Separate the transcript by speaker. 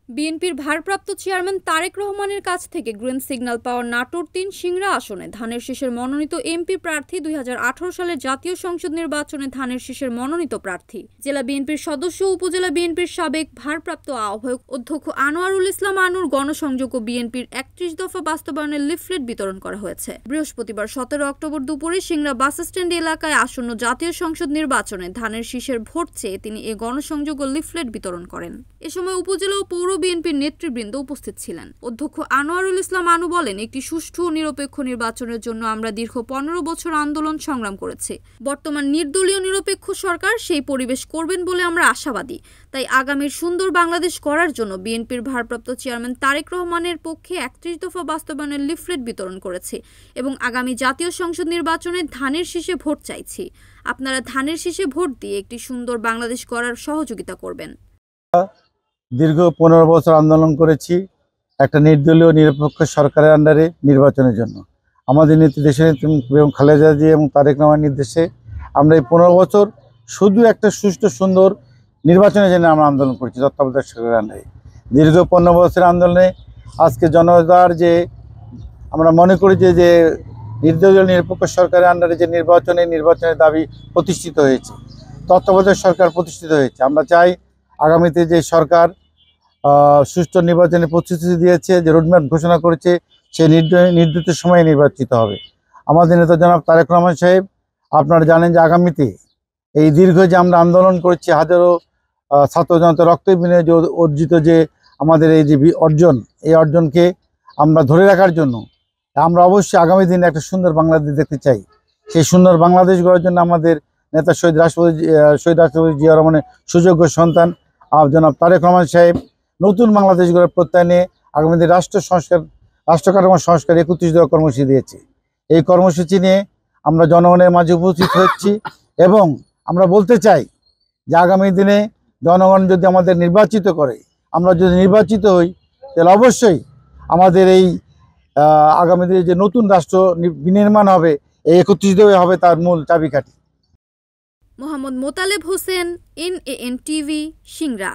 Speaker 1: বিএনপির ভারপ্রাপ্ত চেয়ারম্যান তারেক রহমানের কাছ থেকে গ্রিন সিগন্যাল পাওয়া নাটোর ৩ সিংড়া আসনে ধানের শীষের মনোনীত এমপি প্রার্থী ২০১৮ সালের জাতীয় সংসদ নির্বাচনে ধানের শীষের মনোনীত প্রার্থী জেলা বিএনপির সদস্য উপজেলা বিএনপির সাবেক ভারপ্রাপ্ত আহ্বায়ক অধ্যক্ষ আনোয়ারুল ইসলাম আনুর গণসংযোগ ও বিএনপির ৩১ দফা বাস্তবায়নের লিফলেট বিতরণ করা হয়েছে। বৃহস্পতিবার ১৭ অক্টোবর দুপুরে সিংড়া বাসস্ট্যান্ড এলাকায় আসন্ন জাতীয় সংসদ নির্বাচনে ধানের শীষের ভোট চেয়ে তিনি এ গণসংযোগ ও লিফলেট বিতরণ করেন। এ সময় উপজেলা ও পৌর বিএনপির নেতৃবৃন্দ উপস্থিত ছিলেন। অধ্যক্ষ আনোয়ারুল ইসলাম আনু বলেন, একটি সুষ্ঠু ও নিরপেক্ষ নির্বাচনের জন্য আমরা দীর্ঘ ১৫ বছর আন্দোলন সংগ্রাম করেছি। বর্তমান নির্দলীয় নিরপেক্ষ সরকার সেই পরিবেশ করবেন বলে আমরা আশাবাদী। তাই আগামীর সুন্দর বাংলাদেশ করার জন্য বিএনপির ভারপ্রাপ্ত চেয়ারম্যান তারেক রহমানের পক্ষে ৩১ দফা বাস্তবায়নের লিফলেট বিতরণ করেছি এবং আগামী জাতীয় সংসদ নির্বাচনে ধানের শীষে ভোট চাইছি। আপনারা ধানের শীষে ভোট দিয়ে একটি সুন্দর বাংলাদেশ গড়ার সহযোগিতা করবেন।
Speaker 2: দীর্ঘ ১৫ বছর আন্দোলন করেছি একটা নির্দলীয় নিরপেক্ষ সরকারের আন্ডারে নির্বাচনের জন্য। আমাদের নেত্রী দেশনেত্রী এবং খালেদা জিয়া এবং তারেক রহমানের নির্দেশে আমরা এই ১৫ বছর শুধু একটা সুষ্ঠু সুন্দর নির্বাচনের জন্য আমরা আন্দোলন করেছি তত্ত্বাবধায়ক সরকারের আন্ডারে। দীর্ঘ ১৫ বছরের আন্দোলনে আজকে জনতার যে আমরা মনে করি যে নির্দলীয় নিরপেক্ষ সরকারের আন্ডারে যে নির্বাচনের দাবি প্রতিষ্ঠিত হয়েছে, তত্ত্বাবধায়ক সরকার প্রতিষ্ঠিত হয়েছে। আমরা চাই আগামীতে যে সরকার সুষ্ঠু নির্বাচনের প্রতিশ্রুতি দিয়েছে, যে রোডম্যাপ ঘোষণা করেছে, সেই নির্ধারিত সময়ে নির্বাচিত হবে। আমাদের নেতা জনাব তারেক রহমান সাহেব, আপনারা জানেন যে আগামীতে এই দীর্ঘ যে আমরা আন্দোলন করেছি, হাজারো ছাত্র জনতা রক্তের বিনিময়ে যে অর্জিত যে আমাদের এই যে অর্জন, এই অর্জনকে আমরা ধরে রাখার জন্য আমরা অবশ্যই আগামী দিনে একটা সুন্দর বাংলাদেশ দেখতে চাই। সেই সুন্দর বাংলাদেশ গড়ার জন্য আমাদের নেতা শহীদ রাষ্ট্রপতি জিয়া রহমানের সুযোগ্য সন্তান জনাব তারেক রহমান সাহেব নতুন বাংলাদেশ গড়ার প্রত্যয় নিয়ে আগামী দিনে রাষ্ট্র কাঠামো সংস্কার ৩১ দফা কর্মসূচি দিয়েছে। এই কর্মসূচি নিয়ে আমরা জনগণের মাঝে উপস্থিত হচ্ছি এবং আমরা বলতে চাই যে আগামী দিনে জনগণ যদি আমাদের নির্বাচিত করে, আমরা যদি নির্বাচিত হই, তাহলে অবশ্যই আমাদের এই আগামী দিনে যে নতুন রাষ্ট্র বিনির্মাণ হবে, এই ৩১ দফা হবে তার মূল চাবিকাঠি।
Speaker 1: Mohammad Motaleb Hossain, NAN TV, Singra.